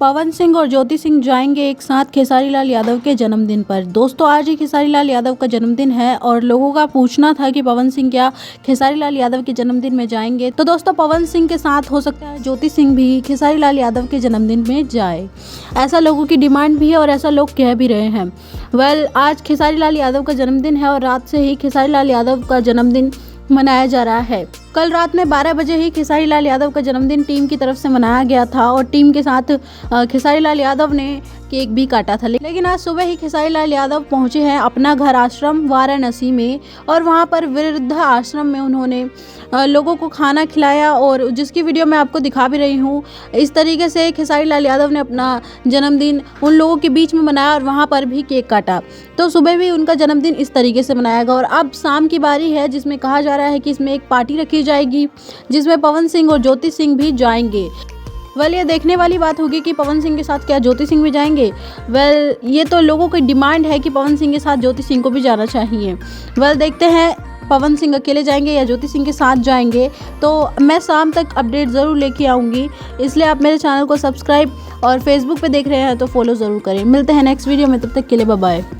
पवन सिंह और ज्योति सिंह जाएंगे एक साथ खेसारी लाल यादव के जन्मदिन पर। दोस्तों आज ही खेसारी लाल यादव का जन्मदिन है और लोगों का पूछना था कि पवन सिंह क्या खेसारी लाल यादव के जन्मदिन में जाएंगे। तो दोस्तों पवन सिंह के साथ हो सकता है ज्योति सिंह भी खेसारी लाल यादव के जन्मदिन में जाए, ऐसा लोगों की डिमांड भी है और ऐसा लोग कह भी रहे हैं। आज खेसारी लाल यादव का जन्मदिन है और रात से ही खेसारी लाल यादव का जन्मदिन मनाया जा रहा है। कल रात में 12 बजे ही खेसारी लाल यादव का जन्मदिन टीम की तरफ से मनाया गया था और टीम के साथ खेसारी लाल यादव ने केक भी काटा था। लेकिन आज सुबह ही खेसारी लाल यादव पहुंचे हैं अपना घर आश्रम वाराणसी में और वहां पर वृद्ध आश्रम में उन्होंने लोगों को खाना खिलाया और जिसकी वीडियो मैं आपको दिखा भी रही हूँ। इस तरीके से खेसारी लाल यादव ने अपना जन्मदिन उन लोगों के बीच में मनाया और वहाँ पर भी केक काटा। तो सुबह भी उनका जन्मदिन इस तरीके से मनाया गया और अब शाम की बारी है जिसमें कहा जा रहा है कि इसमें एक पार्टी रखी जाएगी जिसमें पवन सिंह और ज्योति सिंह भी जाएंगे। ये देखने वाली बात होगी कि पवन सिंह के साथ क्या ज्योति सिंह भी जाएंगे। ये तो लोगों की डिमांड है कि पवन सिंह के साथ ज्योति सिंह को भी जाना चाहिए। देखते हैं पवन सिंह अकेले जाएंगे या ज्योति सिंह के साथ जाएंगे। तो मैं शाम तक अपडेट ज़रूर लेके आऊँगी, इसलिए आप मेरे चैनल को सब्सक्राइब और फेसबुक पे देख रहे हैं तो फॉलो ज़रूर करें। मिलते हैं नेक्स्ट वीडियो में, तब तक के लिए बाय बाय।